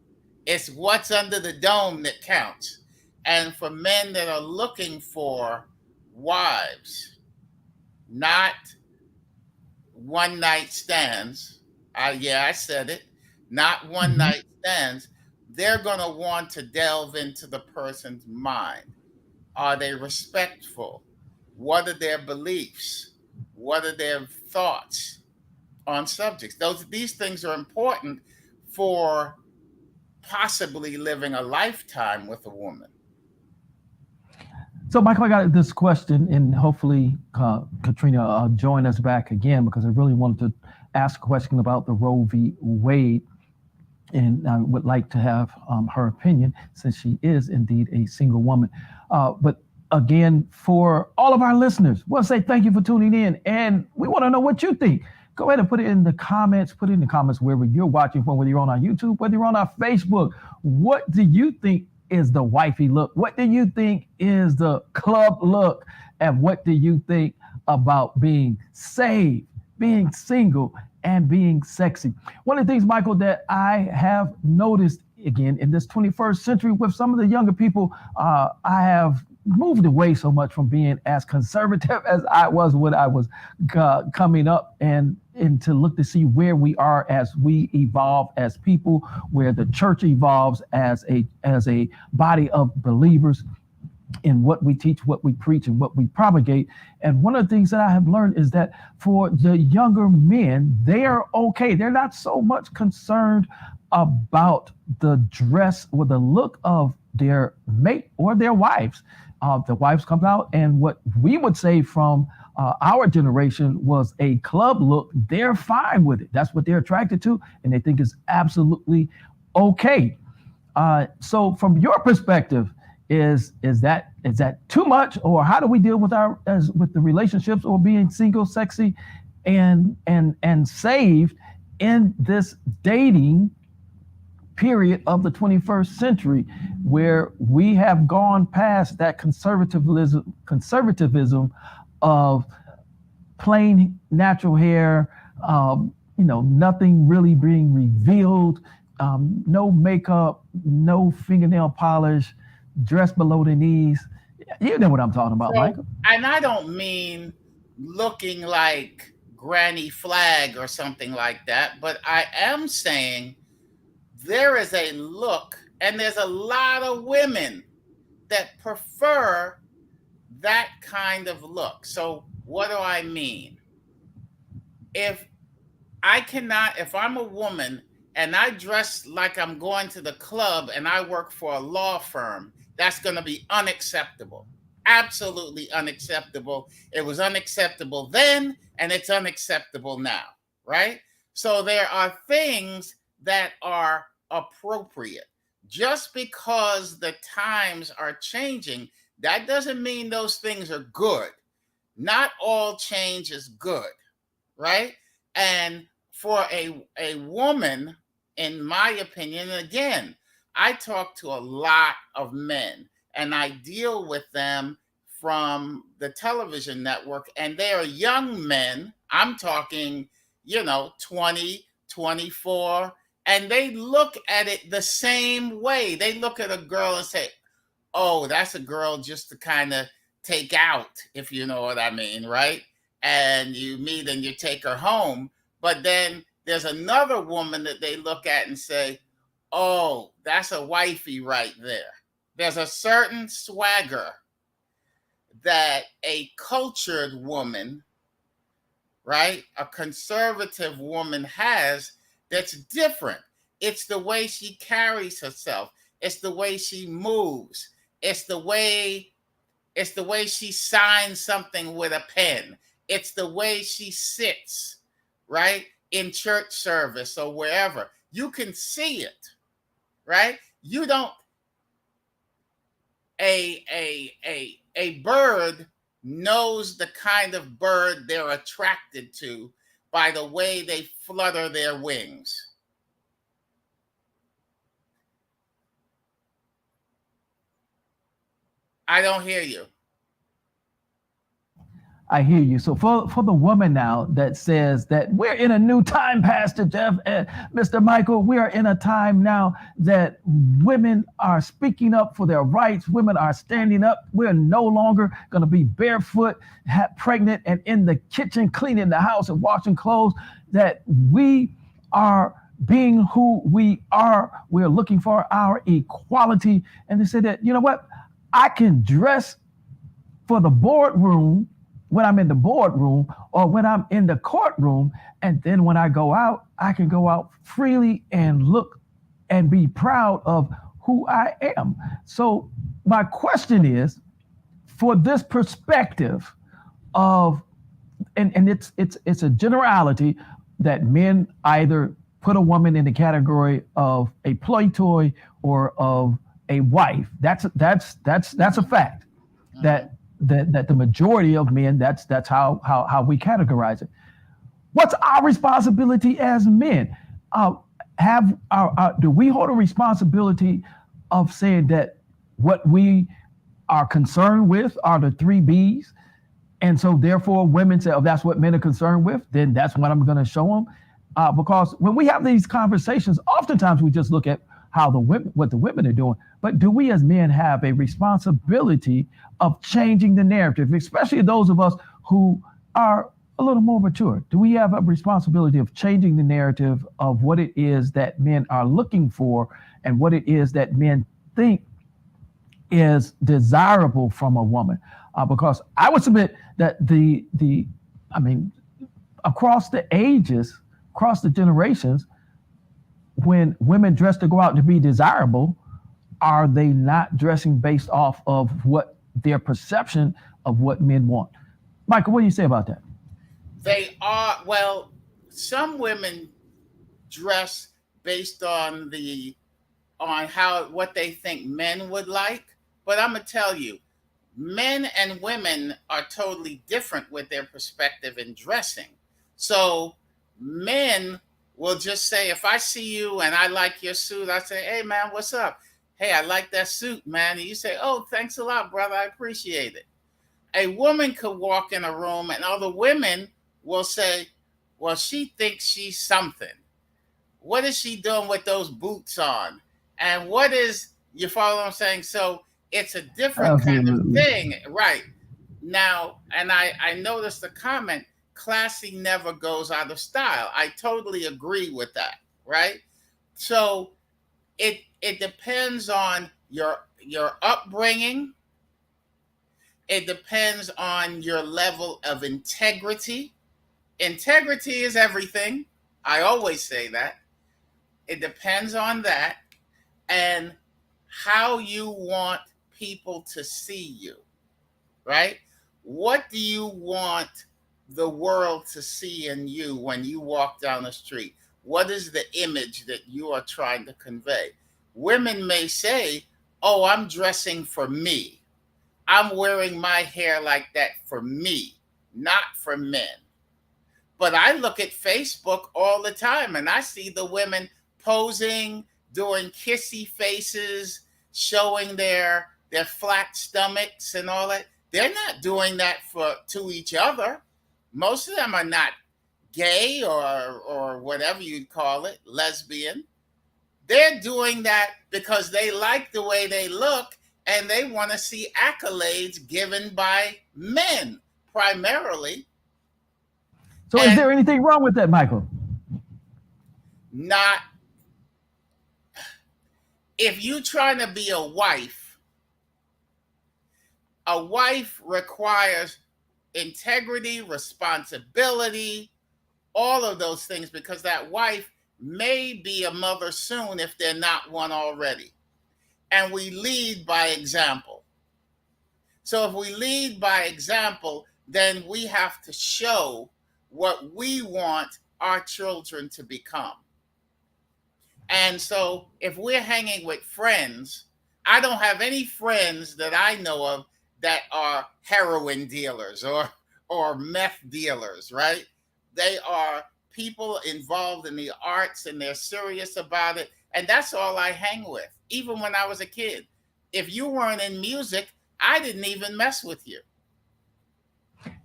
It's what's under the dome that counts. And for men that are looking for wives, not one night stands, yeah, I said it, not one Mhm. night stands, they're going to want to delve into the person's mind. Are they respectful? What are their beliefs? What are their thoughts on subjects? These things are important for possibly living a lifetime with a woman. So, Michael, I got this question, and hopefully Katrina join us back again because I really wanted to ask a question about the Roe v. Wade, and I would like to have her opinion since she is indeed a single woman. But again, for all of our listeners, we'll say thank you for tuning in, and we want to know what you think. Go ahead and put it in the comments. Put it in the comments wherever you're watching from, whether you're on our YouTube, whether you're on our Facebook. What do you think is the wifey look? What do you think is the club look? And what do you think about being saved, being single, and being sexy? One of the things, Michael, that I have noticed again in this 21st century with some of the younger people, I have moved away so much from being as conservative as I was when I was coming up, and to look to see where we are as we evolve as people, where the church evolves as a body of believers. in what we teach, what we preach, and what we propagate. And one of the things that I have learned is that for the younger men, they are okay. They're not so much concerned about the dress or the look of their mate or their wives. The wives come out, and what we would say from our generation was a club look. They're fine with it. That's what they're attracted to, and they think is absolutely okay. So, from your perspective, is that too much, or how do we deal with our as with the relationships or being single, sexy, and saved in this dating period of the 21st century, where we have gone past that conservatism of plain natural hair, nothing really being revealed, no makeup, no fingernail polish, dress below the knees. You know what I'm talking about, So, Michael. and I don't mean looking like Granny Flag or something like that, but I am saying there is a look, and there's a lot of women that prefer that kind of look. So, what do I mean? If if I'm a woman and I dress like I'm going to the club and I work for a law firm, that's going to be unacceptable. Absolutely unacceptable. It was unacceptable then and it's unacceptable now, right? So there are things that are appropriate. Just because the times are changing, that doesn't mean those things are good. Not all change is good, right? And for a woman, in my opinion, again, I talk to a lot of men and I deal with them from the television network, and they are young men. I'm talking, 20, 24, and they look at it the same way. They look at a girl and say, oh, that's a girl just to kind of take out, if you know what I mean, right? And you meet and you take her home. But then there's another woman that they look at and say, oh, that's a wifey right there. There's a certain swagger that a cultured woman, right, a conservative woman has that's different. It's the way she carries herself. It's the way she moves. It's the way she signs something with a pen. It's the way she sits, right? In church service or wherever. You can see it, right? You don't a bird knows the kind of bird they're attracted to by the way they flutter their wings. I don't hear you. I hear you. So for the woman now that says that we're in a new time, Pastor Jeff and Mr. Michael, we are in a time now that women are speaking up for their rights. Women are standing up. We're no longer going to be barefoot, pregnant, and in the kitchen cleaning the house and washing clothes. That we are being who we are. We're looking for our equality. And they said that, you know what? I can dress for the boardroom when I'm in the boardroom or when I'm in the courtroom. And then when I go out, I can go out freely and look and be proud of who I am. So my question is, for this perspective of, and it's a generality that men either put a woman in the category of a play toy or of a wife. That's a fact. That the majority of men, that's how we categorize it. What's our responsibility as men? Do we hold a responsibility of saying that what we are concerned with are the three B's, and so therefore women say, "Oh, that's what men are concerned with. Then that's what I'm going to show them." Because when we have these conversations, oftentimes we just look at what the women are doing. But do we as men have a responsibility of changing the narrative, especially those of us who are a little more mature? Do we have a responsibility of changing the narrative of what it is that men are looking for and what it is that men think is desirable from a woman, because I would submit that I mean, across the ages, across the generations, when women dress to go out to be desirable, are they not dressing based off of what their perception of what men want? Michael, what do you say about that? They are, well, some women dress based on how what they think men would like, but I'm gonna tell you, men and women are totally different with their perspective in dressing. So men will just say, if I see you and I like your suit, I say, hey man, what's up? Hey, I like that suit, man. And you say, oh, thanks a lot, brother. I appreciate it. A woman could walk in a room and other women will say, well, she thinks she's something. What is she doing with those boots on? And what is, you follow what I'm saying? So it's a different kind of Absolutely. thing, right? Now, and I noticed the comment, classy never goes out of style. I totally agree with that, right? So it depends on your upbringing. It depends on your level of integrity. Integrity is everything. I always say that. It depends on that and how you want people to see you, right? What do you want the world to see in you when you walk down the street? What is the image that you are trying to convey? Women may say, oh, I'm dressing for me. I'm wearing my hair like that for me, not for men. But I look at Facebook all the time and I see the women posing, doing kissy faces, showing their flat stomachs and all that. They're not doing that for to each other. Most of them are not gay or whatever you'd call it, lesbian. They're doing that because they like the way they look and they want to see accolades given by men primarily. So, is And there anything wrong with that, Michael? not, if you trying to be a wife requires integrity, responsibility, all of those things, because that wife may be a mother soon if they're not one already. And we lead by example. So if we lead by example, then we have to show what we want our children to become. And so if we're hanging with friends, I don't have any friends that I know of that are heroin dealers or meth dealers, right? They are people involved in the arts and they're serious about it. And that's all I hang with. Even when I was a kid. If you weren't in music, I didn't even mess with you.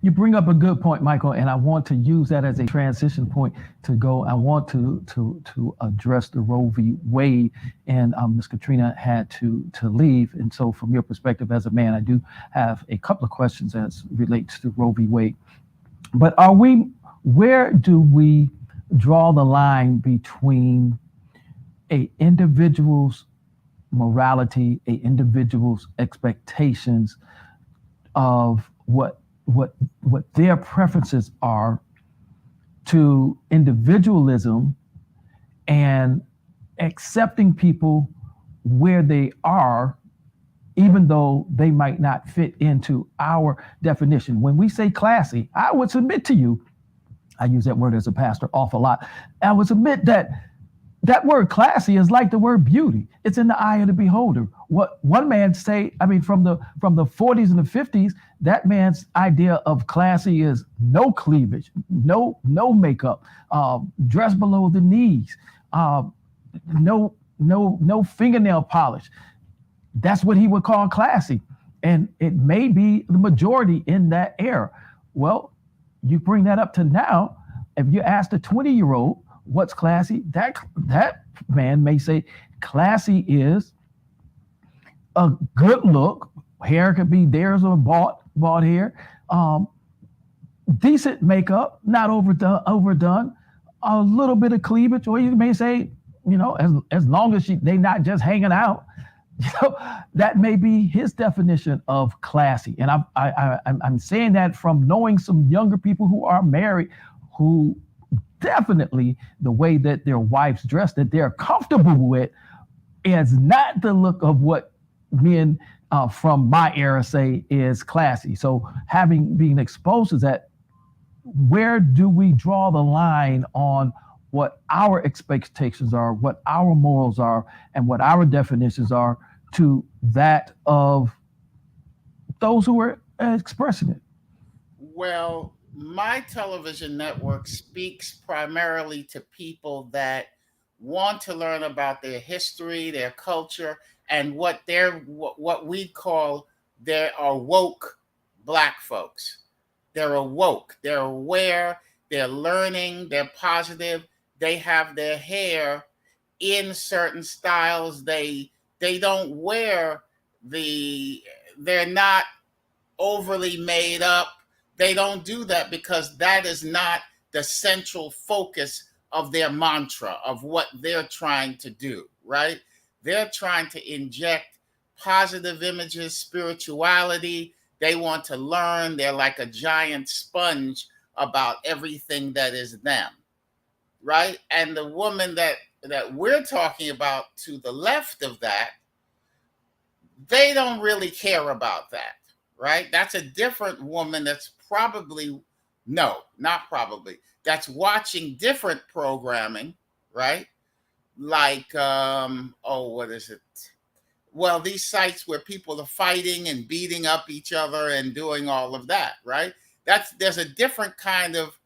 You bring up a good point, Michael, and I want to use that as a transition point to go. I want to address the Roe v. Wade, and Ms. Katrina had to leave. And so, from your perspective as a man, I do have a couple of questions as relates to Roe v. Wade. But where do we draw the line between a individual's morality, a individual's expectations of what their preferences are to individualism and accepting people where they are, even though they might not fit into our definition? When we say classy, I would submit to you, I use that word as a pastor awful lot. I would submit that that word classy is like the word beauty. It's in the eye of the beholder. What one man say, I mean, from the 40s and the 50s, that man's idea of classy is no cleavage, no makeup, dress below the knees, no fingernail polish. That's what he would call classy. And it may be the majority in that era. Well, you bring that up to now, if you ask a 20-year-old what's classy, that man may say classy is a good look. Hair could be theirs or bought hair. Decent makeup, not overdone. A little bit of cleavage, or you may say, as long as they not just hanging out. You know, that may be his definition of classy. And I'm saying that from knowing some younger people who are married, who definitely the way that their wives dress that they're comfortable with is not the look of what men from my era say is classy. So having being exposed to that, where do we draw the line on what our expectations are, what our morals are, and what our definitions are to that of those who are expressing it? Well, my television network speaks primarily to people that want to learn about their history, their culture, and what we call there are woke black folks. They're awoke. They're aware. They're learning. They're positive. They have their hair in certain styles. They don't wear the. They're not overly made up. They don't do that because that is not the central focus of their mantra of what they're trying to do, right? They're trying to inject positive images, spirituality. They want to learn. They're like a giant sponge about everything that is them, right? And the woman that we're talking about to the left of that, they don't really care about that, right? That's a different woman that's probably, no, not probably, that's watching different programming, right? Like, what is it? Well, these sites where people are fighting and beating up each other and doing all of that, right? There's a different kind of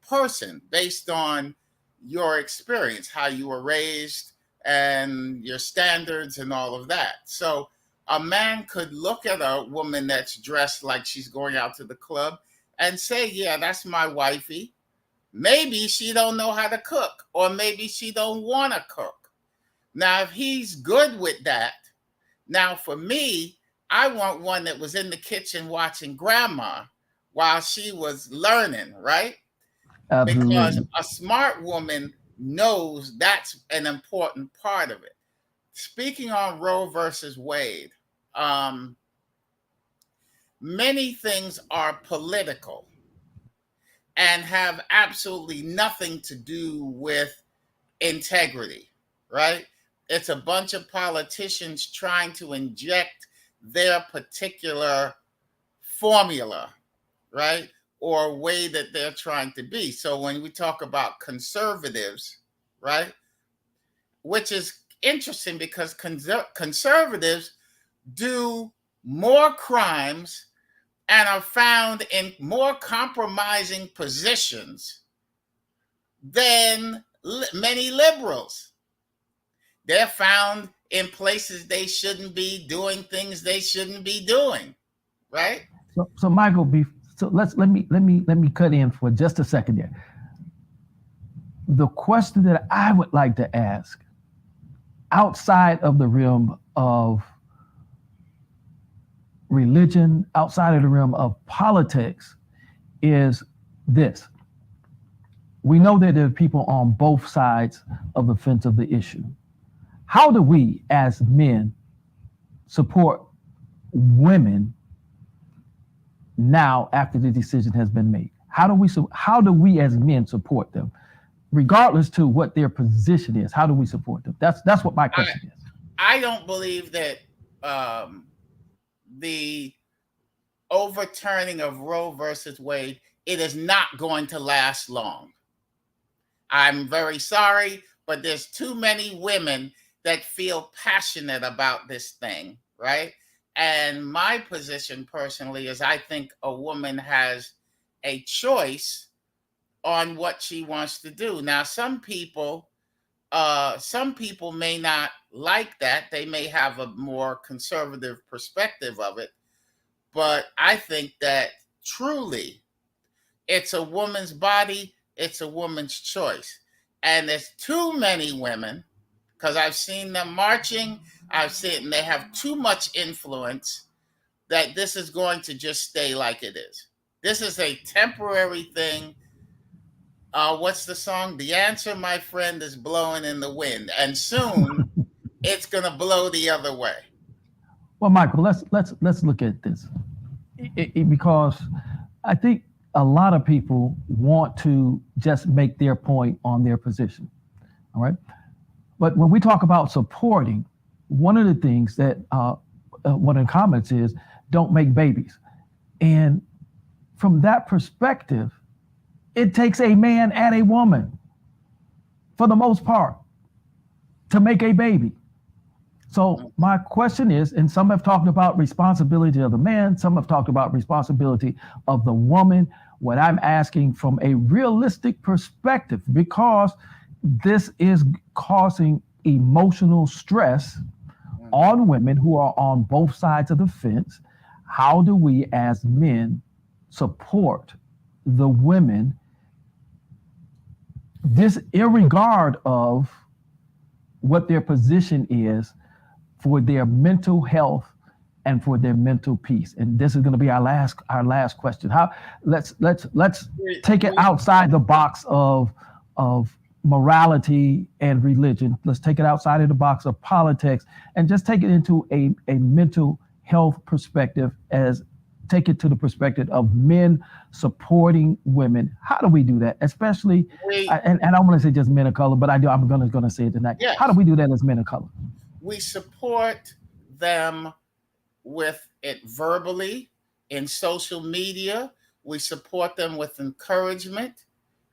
person based on your experience, how you were raised, and your standards and all of that. So a man could look at a woman that's dressed like she's going out to the club and say, "Yeah, that's my wifey." Maybe she don't know how to cook, or maybe she don't want to cook. Now, if he's good with that, now for me, I want one that was in the kitchen watching grandma while she was learning, right? Because Absolutely. a smart woman knows that's an important part of it. Speaking on Roe versus Wade, um, many things are political and have absolutely nothing to do with integrity, right? It's a bunch of politicians trying to inject their particular formula, right? Or way that they're trying to be. So when we talk about conservatives, right? Which is interesting because conservatives do more crimes and are found in more compromising positions than many liberals. They're found in places they shouldn't be, doing things they shouldn't be doing, right? So Michael, so let me cut in for just a second there. The question that I would like to ask, outside of the realm of religion, outside of the realm of politics, is this. We know that there are people on both sides of the fence of the issue. How do we, as men, support women now after the decision has been made? How do we as men support them, regardless to what their position is? How do we support them? That's what my I question is. I don't believe that um, the overturning of Roe versus Wade, it is not going to last long. I'm very sorry, but there's too many women that feel passionate about this thing, right? And my position personally is I think a woman has a choice on what she wants to do. Now, some people may not like that. They may have a more conservative perspective of it, but I think that truly it's a woman's body, it's a woman's choice. And there's too many women, because I've seen them marching, I've seen they have too much influence, that this is going to just stay like it is. This is a temporary thing. What's the song? The answer, my friend, is blowing in the wind. And soon it's going to blow the other way. Well, Michael, let's look at this because I think a lot of people want to just make their point on their position. All right, but when we talk about supporting, one of the things that one of the comments is don't make babies, and from that perspective, it takes a man and a woman for the most part to make a baby. So my question is, and some have talked about responsibility of the man, some have talked about responsibility of the woman. What I'm asking from a realistic perspective, because this is causing emotional stress Mhm. on women who are on both sides of the fence, how do we as men support the women, this irregard of what their position is for their mental health and for their mental peace? And this is going to be our last question. How let's We, take it we, outside the box of morality and religion. Let's take it outside of the box of politics and just take it into a mental health perspective, as take it to the perspective of men supporting women. How do we do that? Especially, we and I want to say just men of color, but I'm gonna say it tonight. How do yes, we do that as men of color? we support them with it verbally in social media. We support them with encouragement,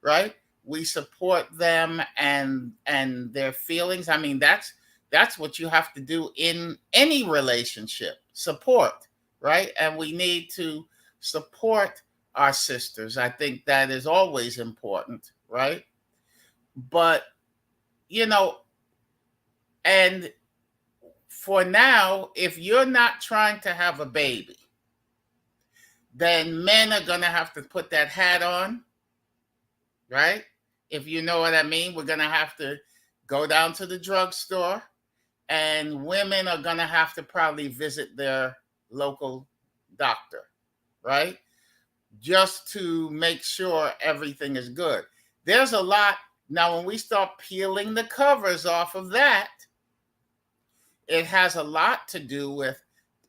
right? We support them and their feelings. I mean, that's what you have to do in any relationship. Support, right? And we need to support our sisters. I think that is always important, right? But you know, and for now, if you're not trying to have a baby, then men are going to have to put that hat on, right? If you know what I mean, we're going to have to go down to the drugstore, and women are going to have to probably visit their local doctor, right? Just to make sure everything is good. There's a lot. Now, when we start peeling the covers off of that, it has a lot to do with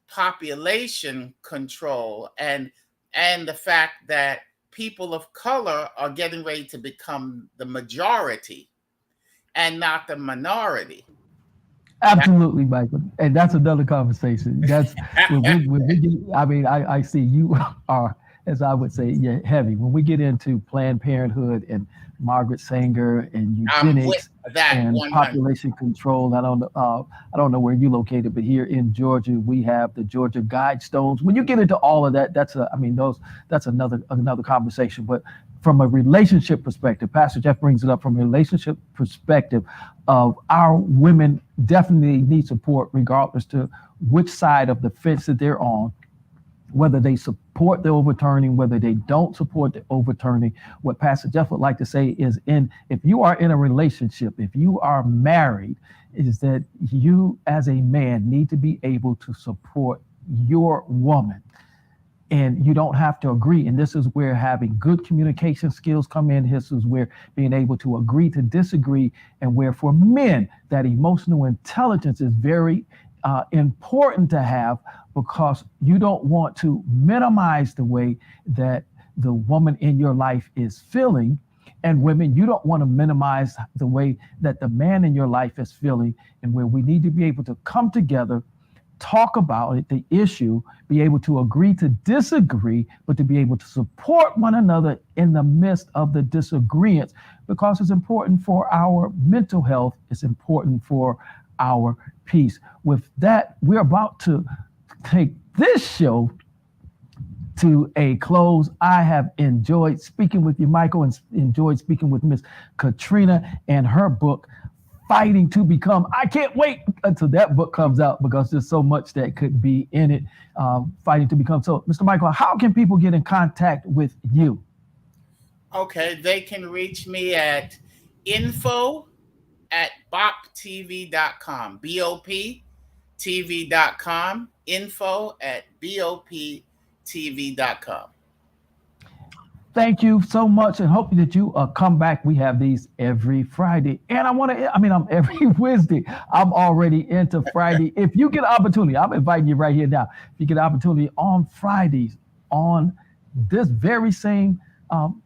population control and the fact that people of color are getting ready to become the majority and not the minority. That, Absolutely, Michael, and that's another conversation. That's when we get. I mean, I see you are, as I would say, yeah, heavy. When we get into Planned Parenthood and Margaret Sanger and I'm with eugenics that and 100. population control, I don't know where you located, but here in Georgia, we have the Georgia Guidestones. When you get into all of that, I mean, that's another conversation. But from a relationship perspective, Pastor Jeff brings it up from a relationship perspective of our women definitely need support regardless to which side of the fence that they're on, whether they support the overturning, whether they don't support the overturning. What Pastor Jeff would like to say is, if you are in a relationship, if you are married, is that you as a man need to be able to support your woman, and you don't have to agree. And this is where having good communication skills come in. This is where being able to agree to disagree, and where for men that emotional intelligence is very important to have, because you don't want to minimize the way that the woman in your life is feeling. And women, you don't want to minimize the way that the man in your life is feeling, and where we need to be able to come together, talk about it, the issue, be able to agree to disagree, but to be able to support one another in the midst of the disagreements, because it's important for our mental health, it's important for our peace. With that, we're about to take this show to a close. I have enjoyed speaking with you, Michael, and enjoyed speaking with Miss Katrina and her book, Fighting to Become. I can't wait until that book comes out, because there's so much that could be in it. Fighting to Become. So, Mr. Michael, how can people get in contact with you? Okay, they can reach me at info at boptv.com, boptv.com, info at boptv.com. Thank you so much, and hope that you come back. We have these every Friday, and I'm every Wednesday. I'm already into Friday. If you get an opportunity, I'm inviting you right here now. If you get an opportunity on Fridays, on this very same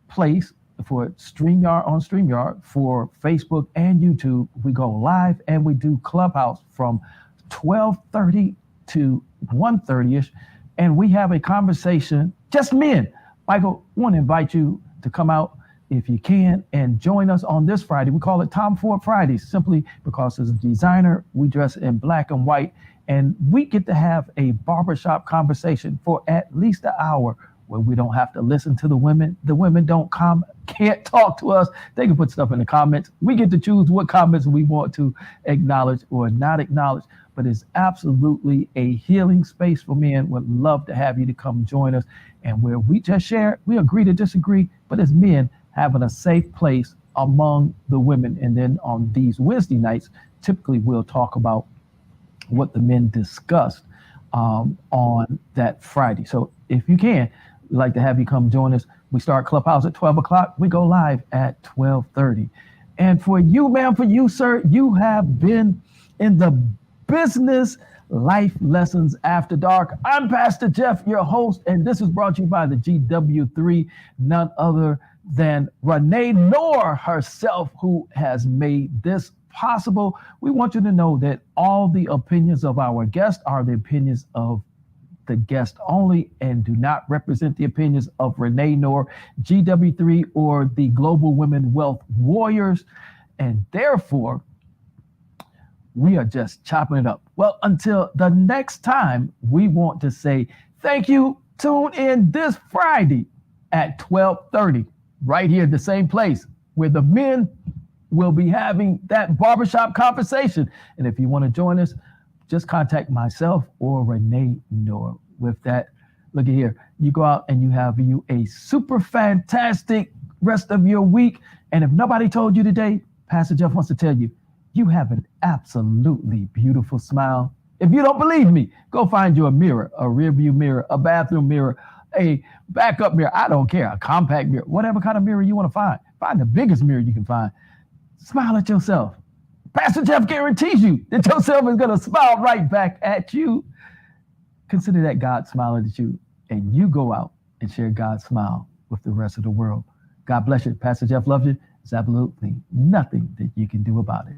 place for StreamYard, for Facebook and YouTube, we go live and we do Clubhouse from 12:30 to 1:30 ish, and we have a conversation, just men. Michael, I want to invite you to come out if you can and join us on this Friday. We call it Tom Ford Fridays simply because as a designer, we dress in black and white, and we get to have a barbershop conversation for at least an hour where we don't have to listen to the women. The women can't talk to us. They can put stuff in the comments. We get to choose what comments we want to acknowledge or not acknowledge. But it's absolutely a healing space for men. Would love to have you to come join us, and where we just share, we agree to disagree, but as men having a safe place among the women. And then on these Wednesday nights, typically we'll talk about what the men discussed on that Friday. So if you can, we'd like to have you come join us. We start Clubhouse at 12 o'clock. We go live at 12:30. And for you, ma'am, for you, sir, you have been in the Business Life Lessons After Dark. I'm Pastor Jeff, your host, and this is brought to you by the GW3, none other than Renee Noor herself, who has made this possible. We want you to know that all the opinions of our guests are the opinions of the guest only and do not represent the opinions of Renee Noor, GW3, or the Global Women Wealth Warriors, and therefore we are just chopping it up. Well, until the next time, we want to say thank you. Tune in this Friday at 12:30, right here at the same place where the men will be having that barbershop conversation. And if you want to join us, just contact myself or Renee Noor. With that, look at here. You go out and you have a super fantastic rest of your week. And if nobody told you today, Pastor Jeff wants to tell you, you have an absolutely beautiful smile. If you don't believe me, go find you a mirror, a rear view mirror, a bathroom mirror, a backup mirror. I don't care, a compact mirror, whatever kind of mirror you want to find. Find the biggest mirror you can find. Smile at yourself. Pastor Jeff guarantees you that yourself is going to smile right back at you. Consider that God smiling at you, and you go out and share God's smile with the rest of the world. God bless you. Pastor Jeff loves you. There's absolutely nothing that you can do about it.